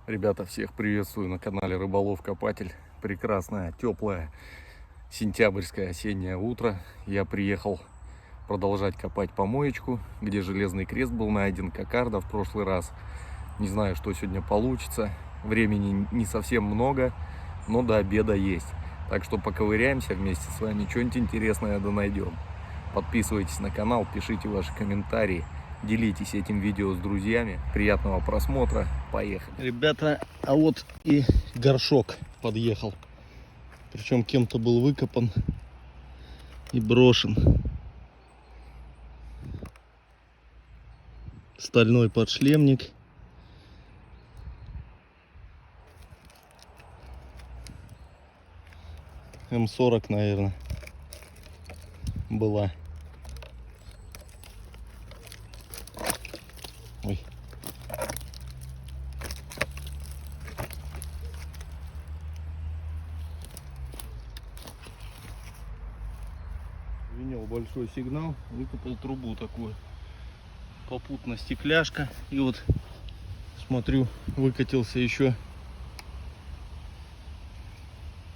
Ребята, всех приветствую на канале Рыболов Копатель. Прекрасное, теплое, сентябрьское осеннее утро. Я приехал продолжать копать помоечку, где железный крест был найден, кокарда в прошлый раз. Не знаю, что сегодня получится. Времени не совсем много, но до обеда есть. Так что поковыряемся вместе с вами, что-нибудь интересное да найдем. Подписывайтесь на канал, пишите ваши комментарии. Делитесь этим видео с друзьями. Приятного просмотра. Поехали. Ребята, а вот и горшок подъехал. Причем кем-то был выкопан и брошен. Стальной подшлемник. М40, наверное, была. Ой. Звенел большой сигнал, выкопал трубу такую. Попутно стекляшка. И вот смотрю, выкатился еще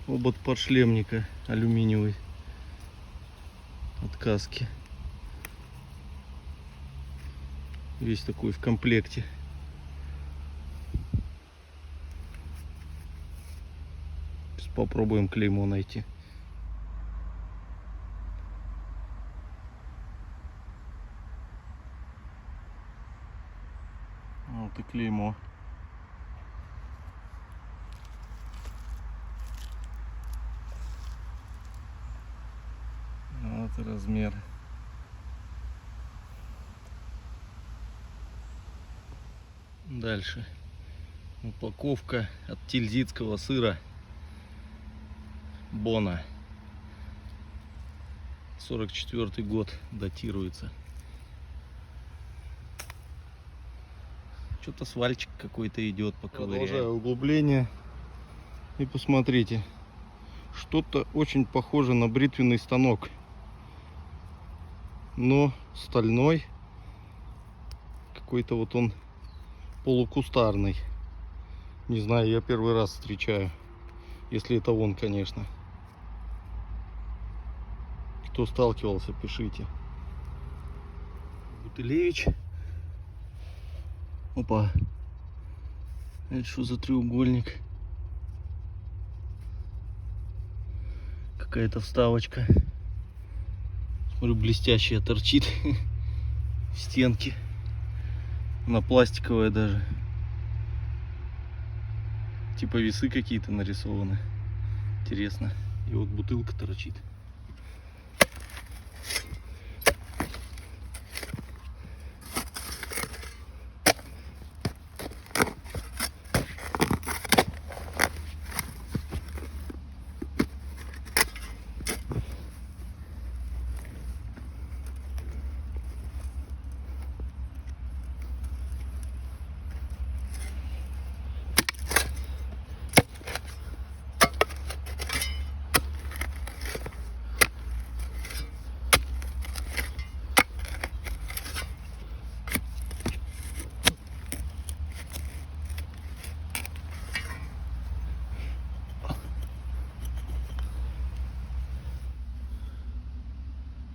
обод подшлемника алюминиевый от каски. Весь такой в комплекте. Сейчас попробуем клеймо найти. Вот и клеймо. Вот и размер. Дальше упаковка от тильзитского сыра Бона. 44 год датируется. Что-то свальчик какой-то идет по ковыряю. Продолжаю углубление. И посмотрите, что-то очень похоже на бритвенный станок, но стальной. Какой-то вот он полукустарный. Не знаю, я первый раз встречаю. Если это он, конечно. Кто сталкивался, пишите. Бутылевич. Опа. Это что за треугольник? Какая-то вставочка. Смотрю, блестящая торчит в стенке. Она пластиковая даже. Типа весы какие-то нарисованы. Интересно. И вот бутылка торчит.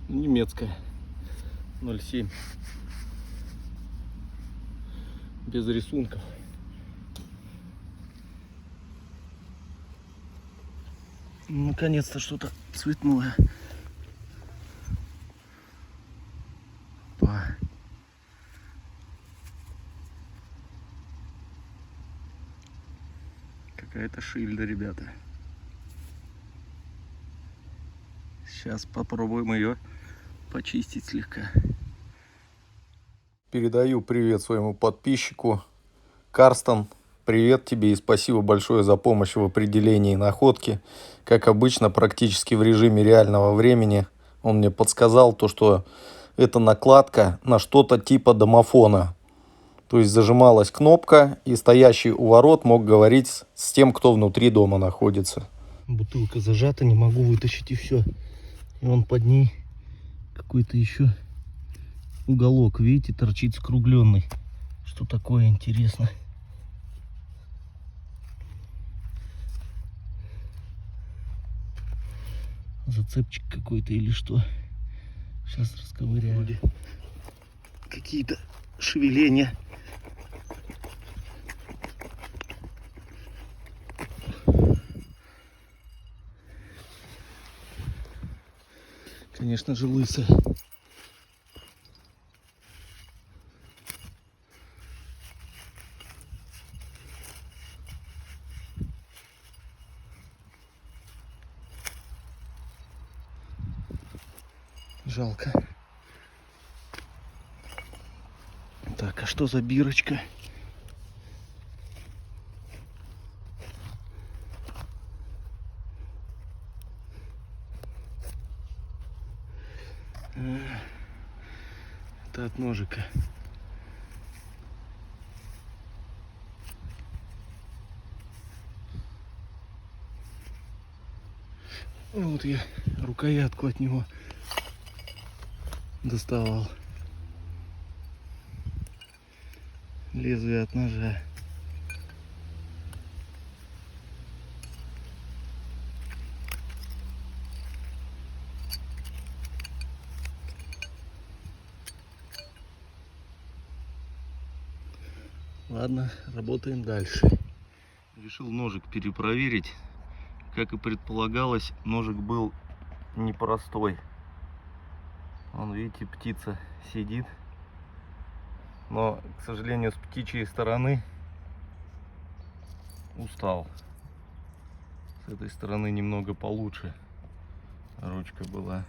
Немецкая 0,7, без рисунков. Наконец-то что-то цветное. Какая-то шильда, ребята. Сейчас попробуем ее почистить слегка. Передаю привет своему подписчику Карстен. Привет тебе и спасибо большое за помощь в определении находки. Как обычно, практически в режиме реального времени он мне подсказал то, что это накладка на что-то типа домофона. То есть зажималась кнопка, и стоящий у ворот мог говорить с тем, кто внутри дома находится. Бутылка зажата, не могу вытащить, и все. И он под ней какой-то еще уголок, видите, торчит скругленный. Что такое, интересно? Зацепчик какой-то или что. Сейчас расковыряю. Вроде какие-то шевеления. Конечно же, лысая. Жалко. Так, а что за бирочка? Это от ножика. Вот я рукоятку от него доставал. Лезвие от ножа. Ладно, работаем дальше. Решил ножик перепроверить. Как и предполагалось, ножик был непростой. Вон, видите, птица сидит. Но, к сожалению, с птичьей стороны устал. С этой стороны немного получше ручка была.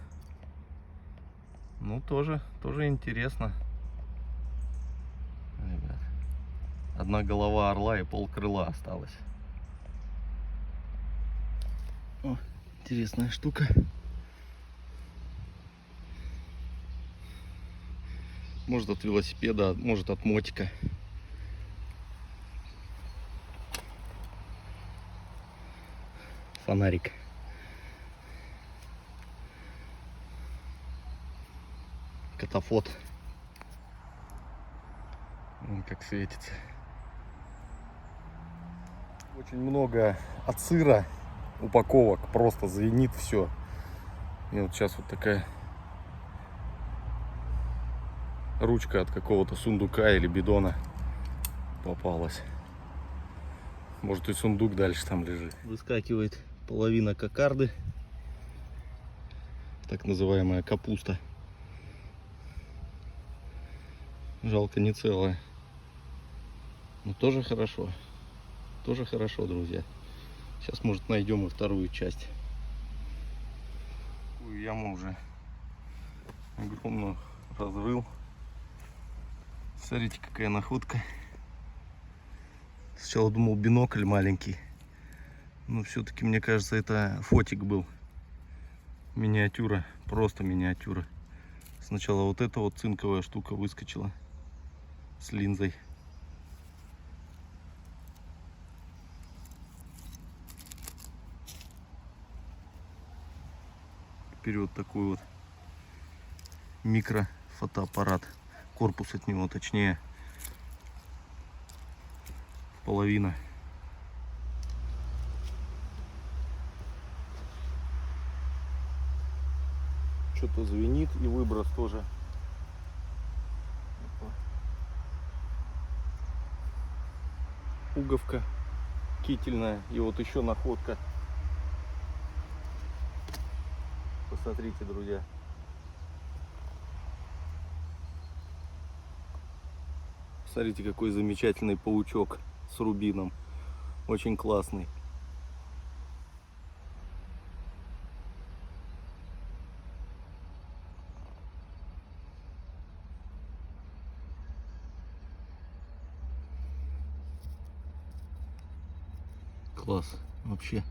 Ну, тоже интересно. Ребят. Одна голова орла и полкрыла осталось. О, интересная штука. Может от велосипеда, может от мотика. Фонарик. Катафот. Вон как светится. Очень много от сыра упаковок, просто звенит все. И вот сейчас вот такая ручка от какого-то сундука или бидона попалась. Может и сундук дальше там лежит. Выскакивает половина кокарды. Так называемая капуста. Жалко, не целая. Но тоже хорошо. Тоже хорошо, друзья. Сейчас, может, найдем и вторую часть. Такую яму уже огромную разрыл. Смотрите, какая находка. Сначала думал, бинокль маленький. Но все-таки, мне кажется, это фотик был. Миниатюра. Просто миниатюра. Сначала вот эта вот цинковая штука выскочила с линзой. Вперед такой вот микрофотоаппарат. Корпус от него, точнее, половина. Что-то звенит, и выброс тоже. Пуговка кительная. И вот еще находка. Посмотрите, друзья. Смотрите, какой замечательный паучок с рубином. Очень классный. Класс вообще.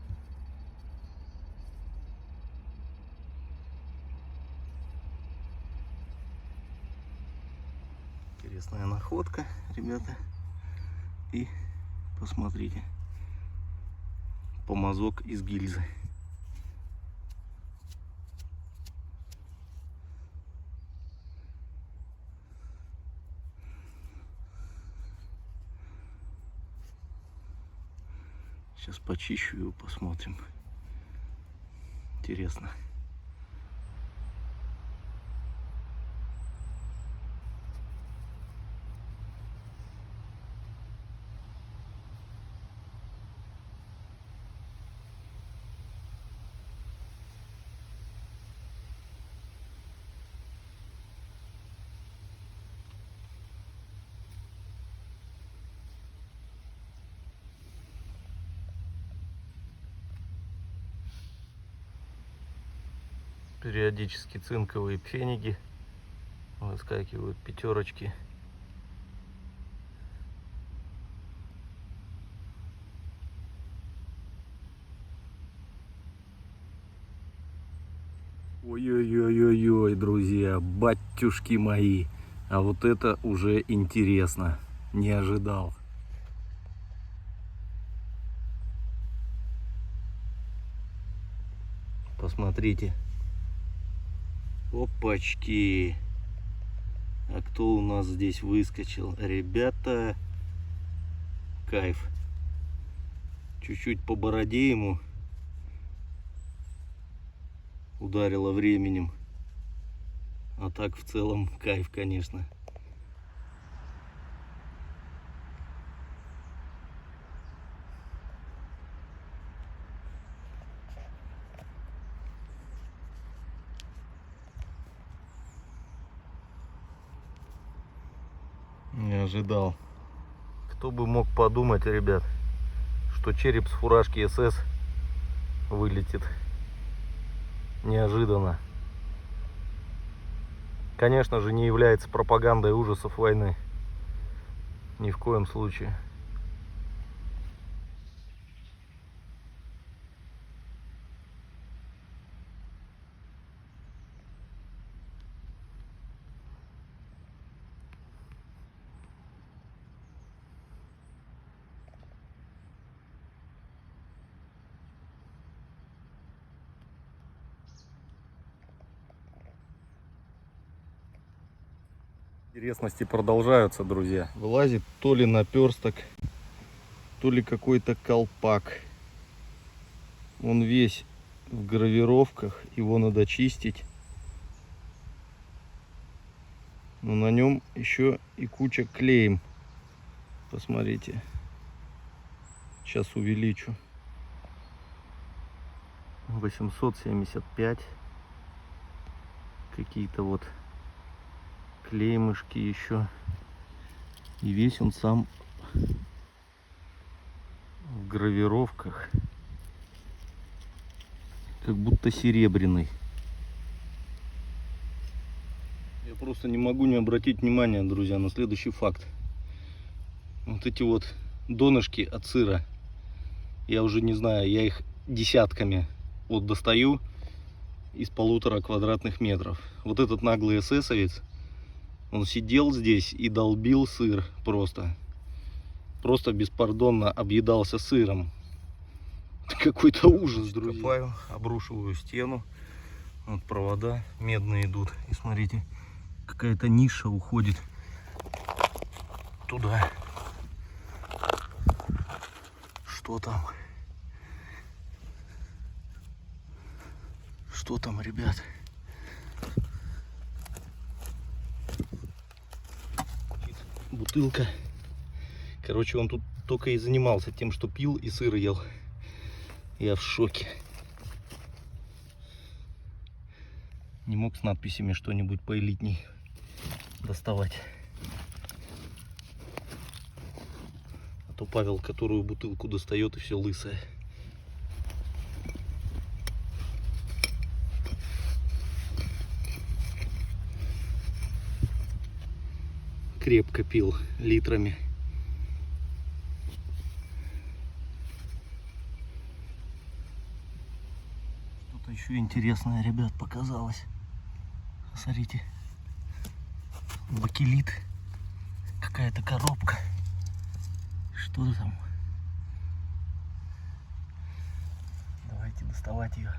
Интересная находка, ребята. И посмотрите, помазок из гильзы. Сейчас почищу его, посмотрим. Интересно. Периодически цинковые пфениги выскакивают, пятерочки. Ой-ой-ой-ой-ой, друзья, батюшки мои. А вот это уже интересно. Не ожидал. Посмотрите. Опачки. А кто у нас здесь выскочил? Ребята, кайф. Чуть-чуть по бороде ему ударило временем. А так в целом кайф, конечно. Не ожидал. Кто бы мог подумать, ребят, что череп с фуражки СС вылетит. Неожиданно. Конечно же, не является пропагандой ужасов войны. Ни в коем случае. Интересности продолжаются, друзья. Вылазит то ли наперсток, то ли какой-то колпак. Он весь в гравировках, его надо чистить. Но на нем еще и куча клеем. Посмотрите. Сейчас увеличу. 875. Какие-то вот клеймышки еще. И весь он сам в гравировках. Как будто серебряный. Я просто не могу не обратить внимания, друзья, на следующий факт. Вот эти вот донышки от сыра. Я уже не знаю, я их десятками вот достаю из 1,5 квадратных метров. Вот этот наглый эсэсовец, он сидел здесь и долбил сыр просто. Просто беспардонно объедался сыром. Какой-то ужас, друзья. Копаю, обрушиваю стену. Вот провода медные идут. И смотрите, какая-то ниша уходит туда. Что там? Что там, ребят? Бутылка. Короче, он тут только и занимался тем, что пил и сыр ел. Я в шоке. Не мог с надписями что-нибудь поэлитней доставать. А то Павел, которую бутылку достает, и все лысое. Крепко пил литрами. Что-то еще интересное, ребят, показалось. Смотрите, бакелит, какая-то коробка. Что там? Давайте доставать ее.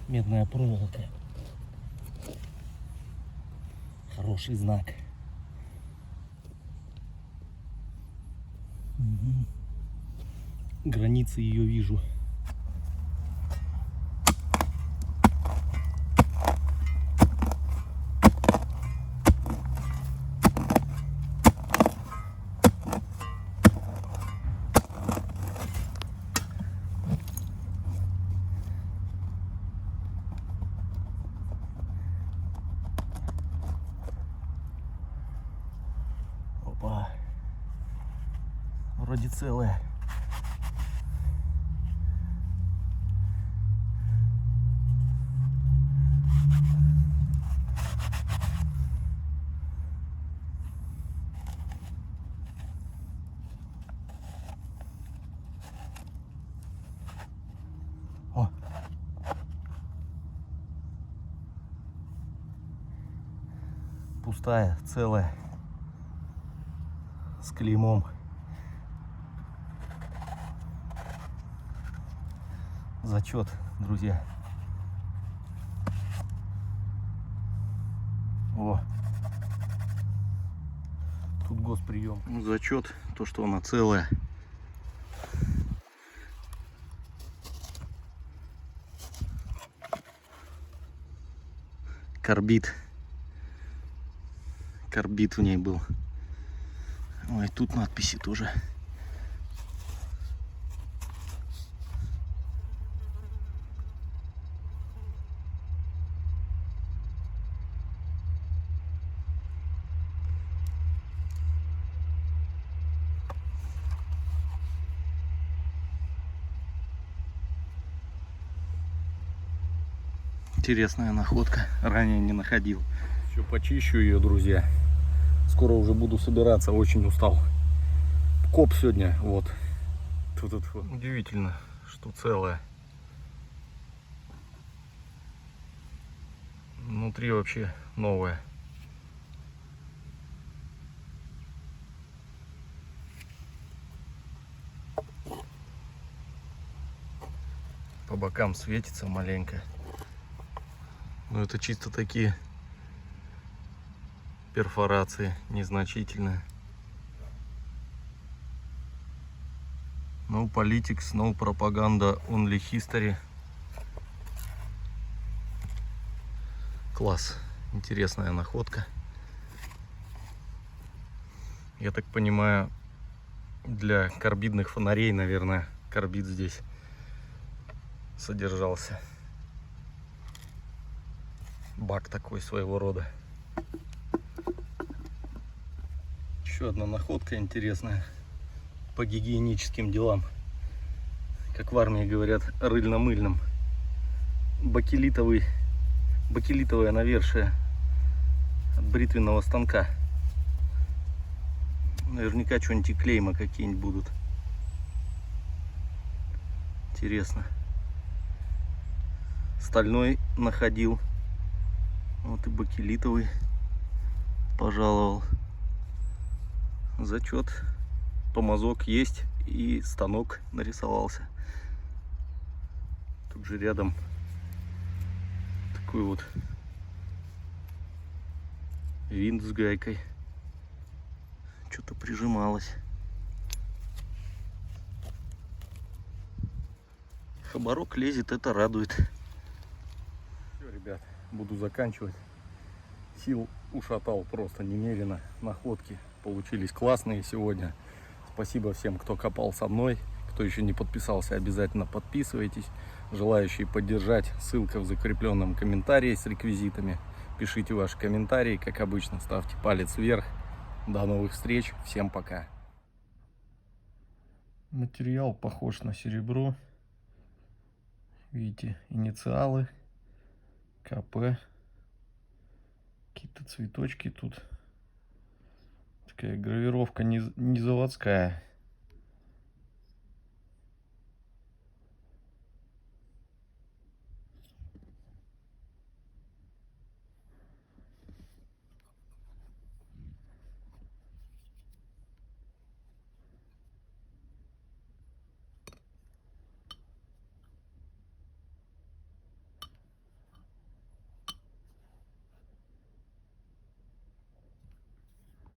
Медная проволока. Хороший знак. Угу. Границы ее вижу. Опа. Вроде целая. О. Пустая, целая. С клеймом. Зачет, друзья. О. Тут госприем. Зачет, то, что она целая. Карбид. Карбид в ней был. Ой, тут надписи тоже. Интересная находка. Ранее не находил. Все почищу ее, друзья. Скоро уже буду собираться, очень устал. Коп сегодня, вот. Тут. Удивительно, что целая. Внутри вообще новая. По бокам светится маленько. Но это чисто такие перфорации незначительные. No politics, no propaganda, only history. Класс. Интересная находка. Я так понимаю, для карбидных фонарей, наверное, карбид здесь содержался. Бак такой своего рода. Еще одна находка интересная по гигиеническим делам. Как в армии говорят, рыльно-мыльным. Бакелитовая навершие от бритвенного станка. Наверняка что-нибудь и клейма какие-нибудь будут. Интересно. Стальной находил. Вот и бакелитовый пожаловал. Зачет. Помазок есть и станок нарисовался. Тут же рядом такой вот винт с гайкой. Что-то прижималось. Хабарок лезет, это радует. Все, ребят, буду заканчивать. Сил ушатал просто немерено. Находки получились классные сегодня. Спасибо всем, кто копал со мной. Кто еще не подписался, обязательно подписывайтесь. Желающие поддержать, ссылка в закрепленном комментарии с реквизитами. Пишите ваши комментарии, как обычно, ставьте палец вверх. До новых встреч, всем пока. Материал похож на серебро. Видите, инициалы, КП, какие-то цветочки тут. Такая гравировка не заводская.